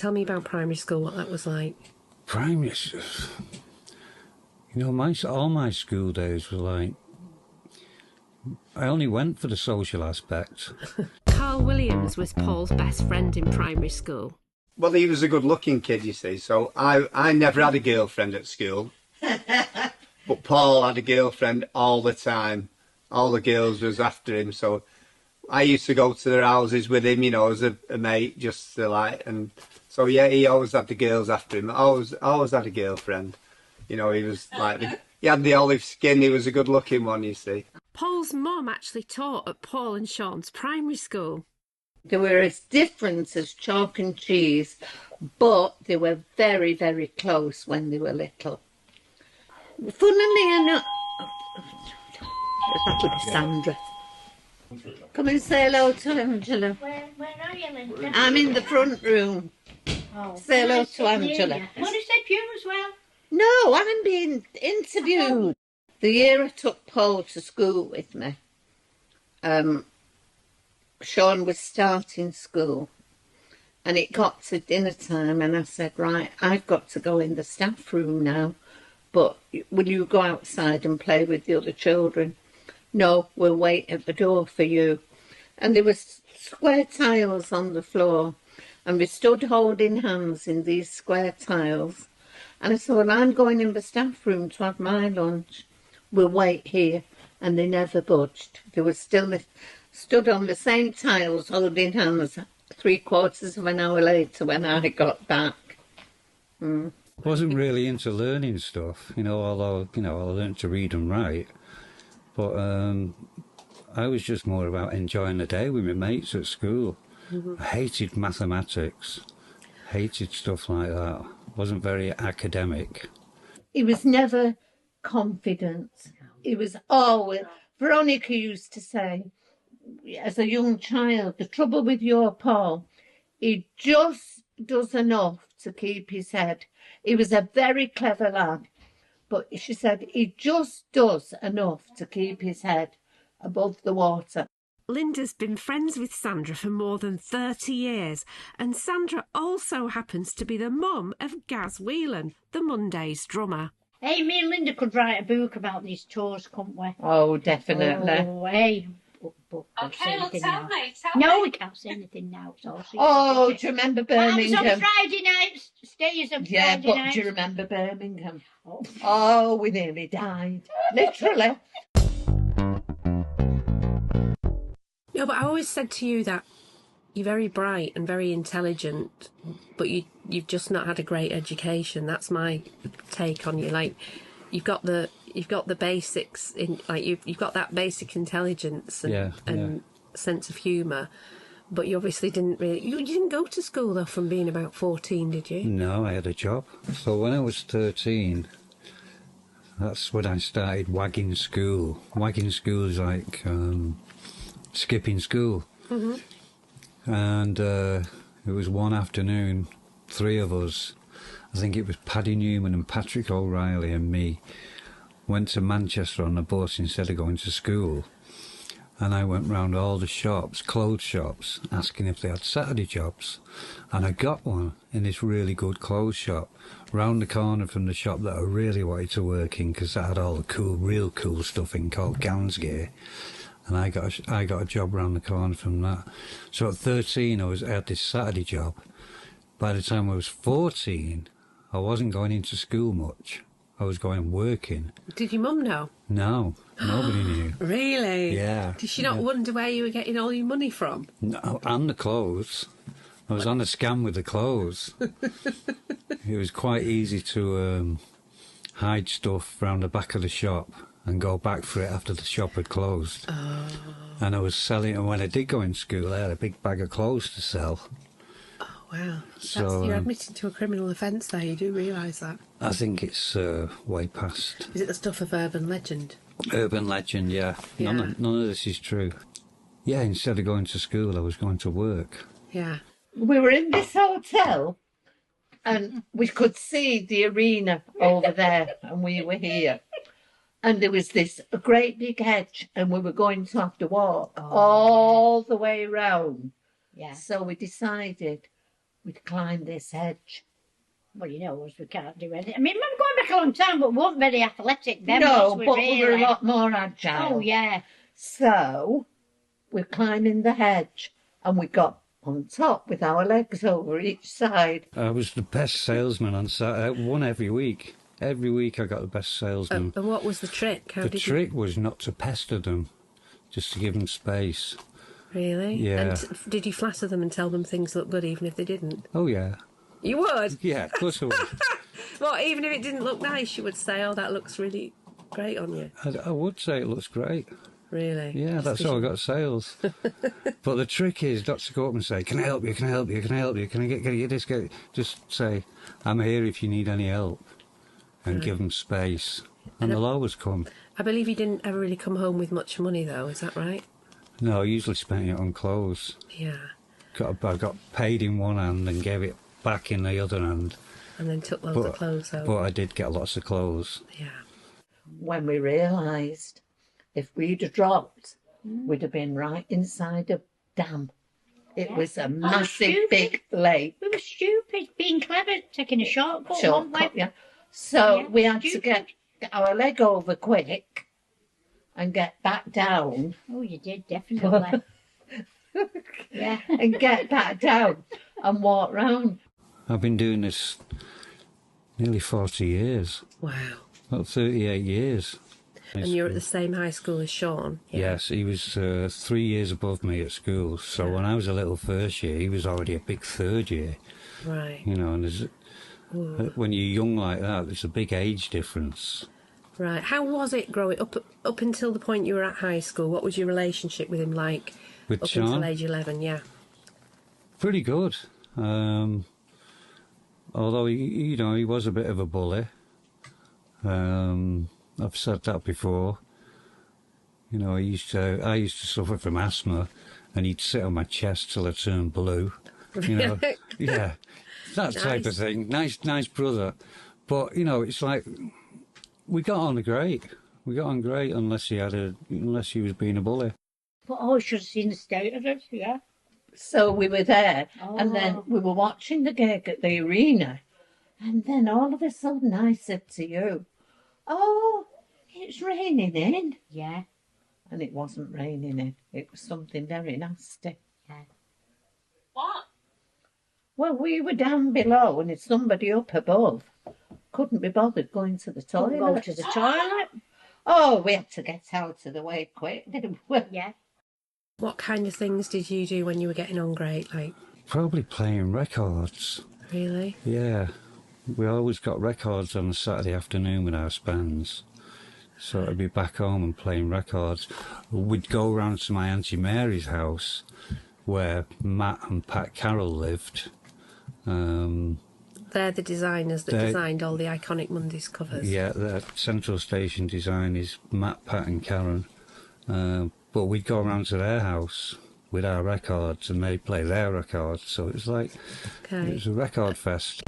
Tell me about primary school, what that was like. Primary, you know, all my school days were like, I only went for the social aspect. Carl Williams was Paul's best friend in primary school. Well, he was a good-looking kid, you see, so I never had a girlfriend at school. But Paul had a girlfriend all the time. All the girls was after him, so I used to go to their houses with him, you know, as a mate, just to like, and so yeah, he always had the girls after him. Always had a girlfriend. You know, he was like, he had the olive skin, he was a good-looking one, you see. Paul's mum actually taught at Paul and Shaun's primary school. They were as different as chalk and cheese, but they were very, very close when they were little. Funnily enough, that would be Sandra. Come and say hello to Angela. Where are you, Linda? I'm in the front room. Oh. Say hello to Angela. Want to say you as well? No, I'm being interviewed. The year I took Paul to school with me, Shaun was starting school, and it got to dinner time, and I said, right, I've got to go in the staff room now, but will you go outside and play with the other children? No, we'll wait at the door for you. And there was square tiles on the floor, and we stood holding hands in these square tiles, and I said, well, I'm going in the staff room to have my lunch. We'll wait here. And they never budged. They were still stood on the same tiles holding hands 3/4 of an hour later when I got back. Wasn't really into learning stuff, you know, although, you know, I learned to read and write. But I was just more about enjoying the day with my mates at school. I hated mathematics, hated stuff like that. Wasn't very academic. He was never confident. He was always... Veronica used to say, as a young child, the trouble with your Paul, he just does enough to keep his head. He was a very clever lad, but she said he just does enough to keep his head above the water. Linda's been friends with Sandra for more than 30 years, and Sandra also happens to be the mum of Gaz Whelan, the Mondays drummer. Hey, me and Linda could write a book about these tours, couldn't we? Oh, definitely. Oh, hey. Okay, well, tell me. No, we can't say anything now. So Oh, do you remember Birmingham? On Friday nights, stays on Yeah, Friday but nights. do you remember Birmingham? Oh, we nearly died. Literally. No, but I always said to you that you're very bright and very intelligent, but you've just not had a great education. That's my take on you. Like, you've got the basics in, like you've got that basic intelligence and sense of humour, but you obviously didn't really. You didn't go to school though from being about 14, did you? No, I had a job. So when I was 13, that's when I started wagging school. Wagging school is like skipping school. And it was one afternoon, 3 of us, I think it was Paddy Newman and Patrick O'Reilly and me, went to Manchester on a bus instead of going to school. And I went round all the shops, clothes shops, asking if they had Saturday jobs. And I got one in this really good clothes shop, round the corner from the shop that I really wanted to work in, because that had all the cool, real cool stuff in called Gansgear. And I got a job round the corner from that. So at 13, I had this Saturday job. By the time I was 14, I wasn't going into school much. I was going working. Did your mum know? No, nobody knew. Really? Yeah. Did she not wonder where you were getting all your money from? No, and the clothes. I was on a scam with the clothes. It was quite easy to hide stuff round the back of the shop and go back for it after the shop had closed. Oh. And I was selling, and when I did go in school, I had a big bag of clothes to sell. Oh, wow. So, you're admitted to a criminal offence there, you do realise that? I think it's way past. Is it the stuff of urban legend? Urban legend, yeah. None of this is true. Yeah, instead of going to school, I was going to work. Yeah. We were in this hotel, and we could see the arena over there, and we were here. And there was a great big hedge, and we were going to have to walk all the way round. Yeah. So we decided we'd climb this hedge. Well, you know us, we can't do anything. I mean, we're going back a long time, but we weren't very athletic then. No, was but really? we were a lot more agile. Oh, yeah. So we're climbing the hedge, and we got on top with our legs over each side. I was the best salesman on Saturday. I won every week. Every week I got the best salesman. And what was the trick? The trick was not to pester them, just to give them space. Really? Yeah. And did you flatter them and tell them things looked good even if they didn't? Oh, yeah. You would? Yeah, of course I would. Well, even if it didn't look nice, you would say, oh, that looks really great on you. I would say it looks great. Really? Yeah, that's how I got sales. But the trick is not to go up and say, can I help you, can I help you, can I help you, can I get you this, get it? Just say, I'm here if you need any help, and give them space. And they'll always come. I believe you didn't ever really come home with much money, though, is that right? No, I usually spent it on clothes. Yeah. I got paid in one hand and gave it back in the other hand. And then took loads of clothes home. But I did get lots of clothes. Yeah. When we realised if we'd have dropped, we'd have been right inside a dam. It was a massive, big lake. We were stupid, being clever, taking a shortcut. Yeah. So Yeah, we had to stupid. get our leg over quick and get back down. Oh, you did, definitely. Yeah. And get back down and walk round. I've been doing this nearly 40 years. Wow. About 38 years. And you're at the same high school as Shaun? Yeah. Yes, he was 3 years above me at school. So when I was a little first year, he was already a big third year. Right. You know, and when you're young like that, there's a big age difference. Right. How was it growing up until the point you were at high school? What was your relationship with him like? With up Shaun? until age 11, yeah. Pretty good. Although, he was a bit of a bully. I've said that before. You know, I used to suffer from asthma, and he'd sit on my chest till I turned blue. You know, yeah, that type of thing. Nice brother. But it's like we got on great. We got on great unless he was being a bully. But I should have seen the state of it, yeah. So we were there, and then we were watching the gig at the arena, and then all of a sudden I said to you, "Oh, it's raining in." Yeah. And it wasn't raining in. It was something very nasty. Yeah. What? Well, we were down below, and it's somebody up above. Couldn't be bothered going to the toilet. Go to the toilet. Oh, we had to get out of the way quick, didn't we? Yeah. What kind of things did you do when you were getting on great? Like, Probably playing records. really? Yeah. We always got records on a Saturday afternoon with our bands. So I'd be back home and playing records. We'd go round to my Auntie Mary's house, where Matt and Pat Carroll lived. They're the designers that designed all the iconic Mondays covers. Yeah, the Central Station design is Matt, Pat and Karen. But we'd go around to their house with our records, and they'd play their records. So it was like, Okay. it was a record fest.